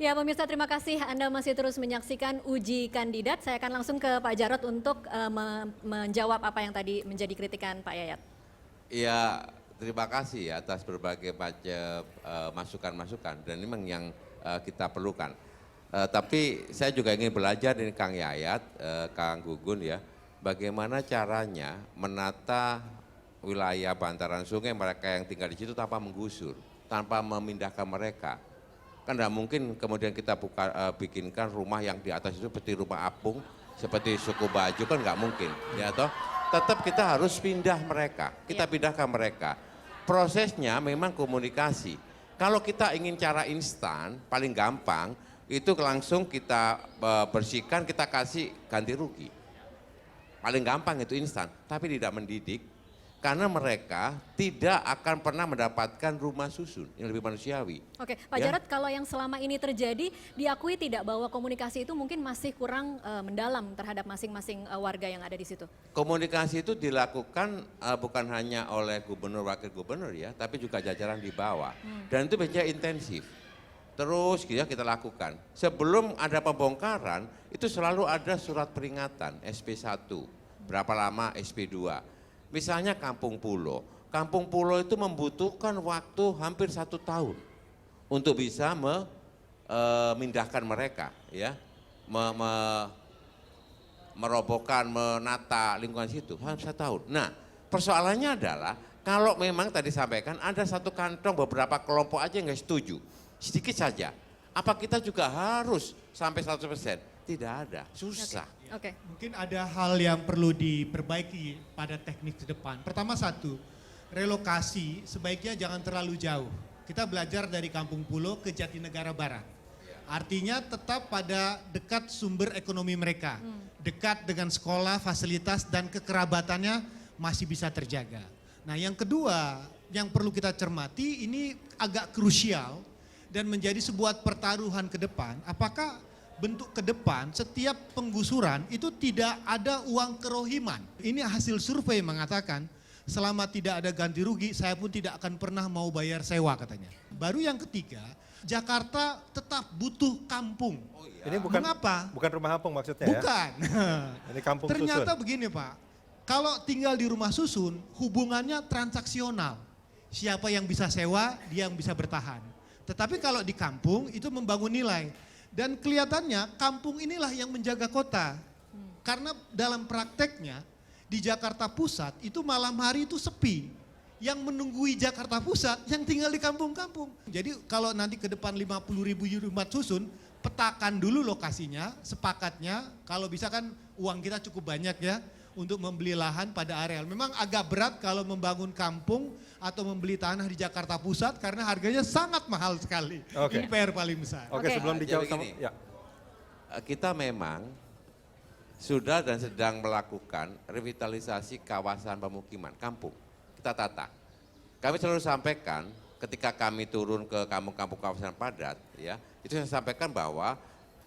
Ya pemirsa, terima kasih Anda masih terus menyaksikan Uji Kandidat. Saya akan langsung ke Pak Jarod untuk menjawab apa yang tadi menjadi kritikan Pak Yayat. Ya, terima kasih ya atas berbagai macam masukan-masukan dan ini memang yang kita perlukan. Tapi saya juga ingin belajar dari Kang Yayat, Kang Gugun ya, bagaimana caranya menata wilayah bantaran sungai mereka yang tinggal di situ tanpa menggusur, tanpa memindahkan mereka. Kan tidak mungkin kemudian kita bikinkan rumah yang di atas itu seperti rumah apung, seperti suku baju, kan nggak mungkin. Ya toh, tetap kita harus pindah mereka, kita pindahkan mereka. Prosesnya memang komunikasi. Kalau kita ingin cara instan, paling gampang, itu langsung kita bersihkan, kita kasih ganti rugi. Paling gampang itu instan, tapi tidak mendidik. Karena mereka tidak akan pernah mendapatkan rumah susun yang lebih manusiawi. Oke, Pak Jarod, kalau yang selama ini terjadi, diakui tidak bahwa komunikasi itu mungkin masih kurang mendalam terhadap masing-masing warga yang ada di situ? Komunikasi itu dilakukan bukan hanya oleh gubernur, wakil gubernur ya, tapi juga jajaran di bawah. Dan itu biasanya intensif. Terus kita lakukan. Sebelum ada pembongkaran, itu selalu ada surat peringatan SP1. Berapa lama SP2. Misalnya Kampung Pulo. Kampung Pulo itu membutuhkan waktu hampir 1 tahun untuk bisa memindahkan mereka, ya, merobohkan, menata lingkungan situ, hampir 1 tahun. Nah, persoalannya adalah kalau memang tadi sampaikan ada satu kantong beberapa kelompok aja yang nggak setuju, sedikit saja. Apa kita juga harus sampai 100%? Tidak ada, susah. Oke. Mungkin ada hal yang perlu diperbaiki pada teknik ke depan. Pertama satu, relokasi sebaiknya jangan terlalu jauh. Kita belajar dari Kampung Pulo ke Jatinegara Barat. Artinya tetap pada dekat sumber ekonomi mereka. Dekat dengan sekolah, fasilitas dan kekerabatannya masih bisa terjaga. Nah yang kedua yang perlu kita cermati ini agak krusial dan menjadi sebuah pertaruhan ke depan. Apakah bentuk ke depan setiap penggusuran itu tidak ada uang kerohiman. Ini hasil survei mengatakan selama tidak ada ganti rugi saya pun tidak akan pernah mau bayar sewa katanya. Baru yang ketiga, Jakarta tetap butuh kampung. Oh iya. Ini bukan, Mengapa? bukan rumah kampung maksudnya Bukan. ya? Ini kampung Ternyata susun. begini Pak, kalau tinggal di rumah susun hubungannya transaksional. Siapa yang bisa sewa, dia yang bisa bertahan. Tetapi kalau di kampung itu membangun nilai. Dan kelihatannya kampung inilah yang menjaga kota. Karena dalam prakteknya di Jakarta Pusat itu malam hari itu sepi. Yang menunggui Jakarta Pusat yang tinggal di kampung-kampung. Jadi kalau nanti ke depan 50.000 rumah susun, petakan dulu lokasinya, sepakatnya. Kalau bisa kan uang kita cukup banyak ya untuk membeli lahan pada areal. Memang agak berat kalau membangun kampung atau membeli tanah di Jakarta Pusat karena harganya sangat mahal sekali. Oke. Ini PR paling besar. Oke, sebelum dijawab Jadi sama, gini. ya. Kita memang sudah dan sedang melakukan revitalisasi kawasan pemukiman, kampung. Kita tata. Kami selalu sampaikan ketika kami turun ke kampung-kampung kawasan padat, ya, itu saya sampaikan bahwa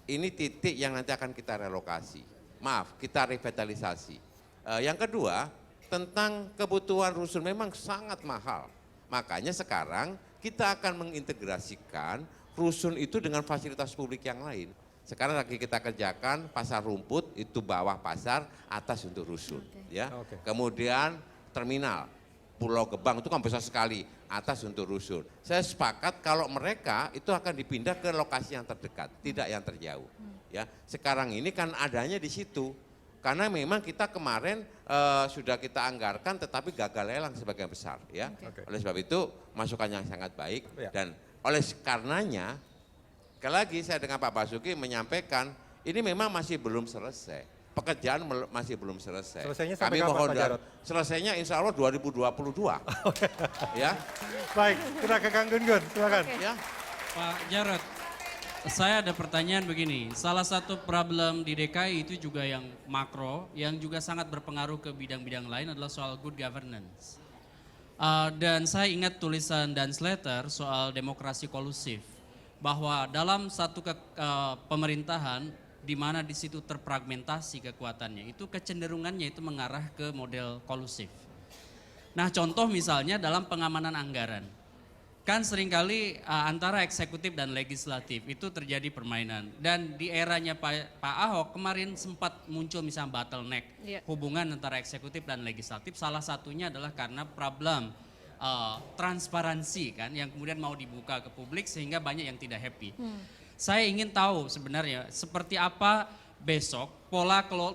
ini titik yang nanti akan kita relokasi. Maaf, kita revitalisasi. Yang kedua, tentang kebutuhan rusun memang sangat mahal. Makanya sekarang kita akan mengintegrasikan rusun itu dengan fasilitas publik yang lain. Sekarang lagi kita kerjakan pasar rumput, itu bawah pasar, atas untuk rusun. Ya. Kemudian terminal, Pulau Gebang itu kan besar sekali, atas untuk rusun. Saya sepakat kalau mereka itu akan dipindah ke lokasi yang terdekat, tidak yang terjauh. Ya, sekarang ini kan adanya di situ. Karena memang kita kemarin sudah kita anggarkan tetapi gagal lelang sebagian besar ya. Oleh sebab itu masukan yang sangat baik dan oleh karenanya sekali lagi saya dengan Pak Basuki menyampaikan ini memang masih belum selesai. Pekerjaan masih belum selesai. Selesainya sampai Kami kapan, mohon Pak Jarod? selesainya insya Allah 2022. Ya. Baik, kita ke Kang Gun-Gun, silakan. Ya. Pak Jarod, saya ada pertanyaan begini, salah satu problem di DKI itu juga yang makro, yang juga sangat berpengaruh ke bidang-bidang lain adalah soal good governance. Dan saya ingat tulisan Dan Slater soal demokrasi kolusif, bahwa dalam satu pemerintahan di mana di situ terfragmentasi kekuatannya, itu kecenderungannya itu mengarah ke model kolusif. Nah contoh misalnya dalam pengamanan anggaran. kan seringkali antara eksekutif dan legislatif itu terjadi permainan. Dan di eranya Pak Ahok kemarin sempat muncul misalnya bottleneck Iya. hubungan antara eksekutif dan legislatif. Salah satunya adalah karena problem transparansi kan yang kemudian mau dibuka ke publik sehingga banyak yang tidak happy. Saya ingin tahu sebenarnya seperti apa besok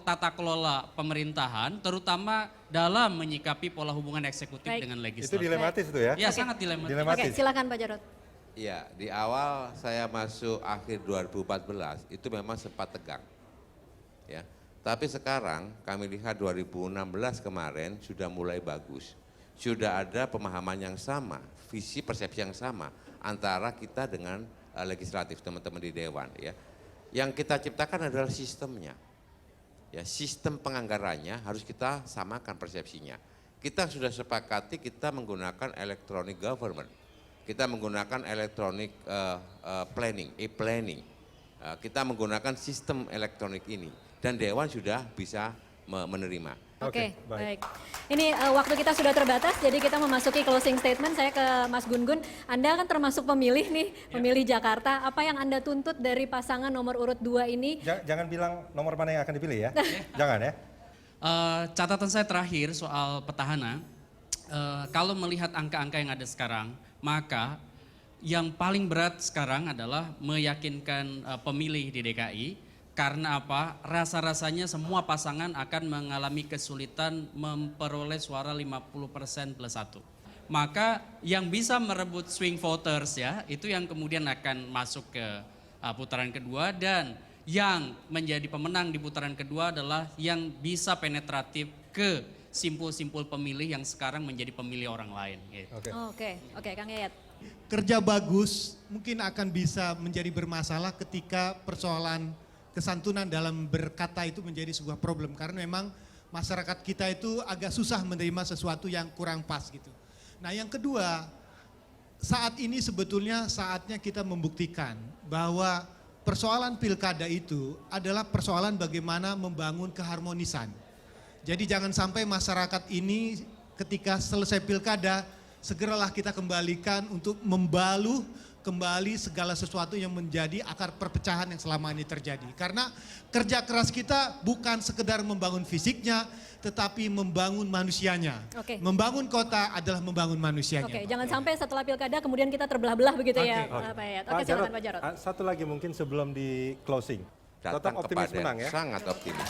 tata kelola pemerintahan terutama dalam menyikapi pola hubungan eksekutif Baik. dengan Itu legislatif. dilematis itu ya? Ya sangat dilematis. Oke, Dilematis. silakan Pak Jarod. Ya, di awal saya masuk akhir 2014 itu memang sempat tegang. Ya. Tapi sekarang kami lihat 2016 kemarin sudah mulai bagus. Sudah ada pemahaman yang sama, visi persepsi yang sama antara kita dengan legislatif, teman-teman di dewan ya. Yang kita ciptakan adalah sistemnya. Ya, sistem penganggarannya harus kita samakan persepsinya. Kita sudah sepakati kita menggunakan electronic government. Kita menggunakan electronic planning, e-planning. Kita menggunakan sistem elektronik ini dan dewan sudah bisa menerima. Oke, Oke, baik. baik. Ini waktu kita sudah terbatas, jadi kita memasuki closing statement. Saya ke Mas Gun-Gun. Anda kan termasuk pemilih nih, pemilih Jakarta. Apa yang Anda tuntut dari pasangan nomor urut 2 ini? Jangan bilang nomor mana yang akan dipilih ya. Jangan ya. Catatan saya terakhir soal petahana, kalau melihat angka-angka yang ada sekarang, maka yang paling berat sekarang adalah meyakinkan pemilih di DKI. Karena apa? Rasa-rasanya semua pasangan akan mengalami kesulitan memperoleh suara 50% plus 1. Maka yang bisa merebut swing voters ya, itu yang kemudian akan masuk ke putaran kedua dan yang menjadi pemenang di putaran kedua adalah yang bisa penetratif ke simpul-simpul pemilih yang sekarang menjadi pemilih orang lain. Gitu. Oke. Oke, Kang Yayat. Kerja bagus mungkin akan bisa menjadi bermasalah ketika persoalan kesantunan dalam berkata itu menjadi sebuah problem karena memang masyarakat kita itu agak susah menerima sesuatu yang kurang pas gitu. Nah yang kedua, saat ini sebetulnya saatnya kita membuktikan bahwa persoalan pilkada itu adalah persoalan bagaimana membangun keharmonisan. Jadi jangan sampai masyarakat ini ketika selesai pilkada segeralah kita kembalikan untuk membaluh kembali segala sesuatu yang menjadi akar perpecahan yang selama ini terjadi. Karena kerja keras kita bukan sekedar membangun fisiknya, tetapi membangun manusianya. Oke. Membangun kota adalah membangun manusianya. Oke, jangan sampai setelah pilkada kemudian kita terbelah-belah begitu ya, Oke. Pak Yayat. Oke, silakan Pak Jarod. Satu lagi mungkin sebelum di closing. Tetap Datang optimis kepada menang ya. sangat optimis.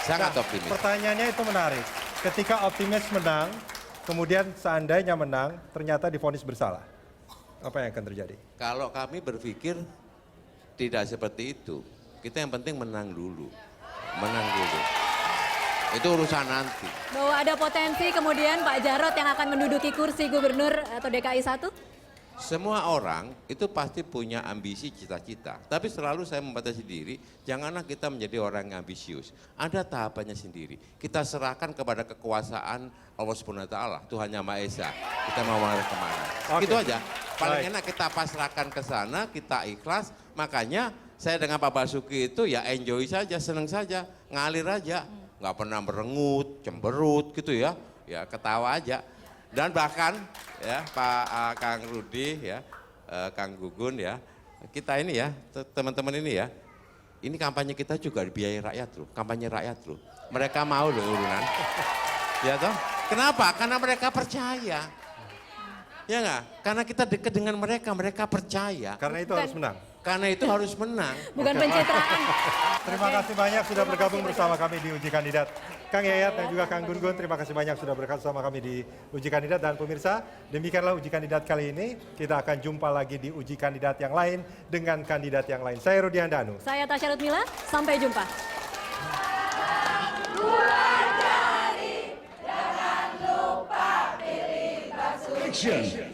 Sangat Nah, optimis. Pertanyaannya itu menarik. Ketika optimis menang, kemudian seandainya menang, ternyata divonis bersalah. Apa yang akan terjadi? Kalau kami berpikir tidak seperti itu. Kita yang penting menang dulu. Menang dulu. Itu urusan nanti. Bahwa ada potensi kemudian Pak Jarod yang akan menduduki kursi gubernur atau DKI 1? Semua orang itu pasti punya ambisi, cita-cita. Tapi selalu saya membatasi diri, janganlah kita menjadi orang yang ambisius. Ada tahapannya sendiri. Kita serahkan kepada kekuasaan Allah Subhanahu wa taala, Tuhan Yang Maha Esa. Kita mau mengarah kemana. Oke. Gitu aja. Paling Baik. enak kita pasrahkan ke sana, kita ikhlas. Makanya saya dengan Pak Basuki itu ya enjoy saja, senang saja, ngalir aja. Nggak pernah merengut, cemberut gitu ya. Ya ketawa aja. Dan bahkan ya Pak Kang Rudi ya, Kang Gugun ya, kita ini ya, teman-teman ini ya, ini kampanye kita juga dibiayai rakyat loh, kampanye rakyat loh. Mereka mau loh urunan. Ya toh? Kenapa? Karena mereka percaya. Ya enggak? Karena kita dekat dengan mereka, mereka percaya. Karena itu Bukan. harus menang. Karena itu harus menang. Bukan pencitraan. Terima Oke. kasih banyak sudah Terima bergabung kasih, bersama kami di Uji Kandidat. Kang Yayat dan juga Kang Gun-Gun, terima kasih banyak sudah bergabung bersama kami di Uji Kandidat. Dan pemirsa, demikianlah Uji Kandidat kali ini. Kita akan jumpa lagi di Uji Kandidat yang lain dengan kandidat yang lain. Saya Rudi Handanu. Saya Tasya Rutmila, sampai jumpa. Action.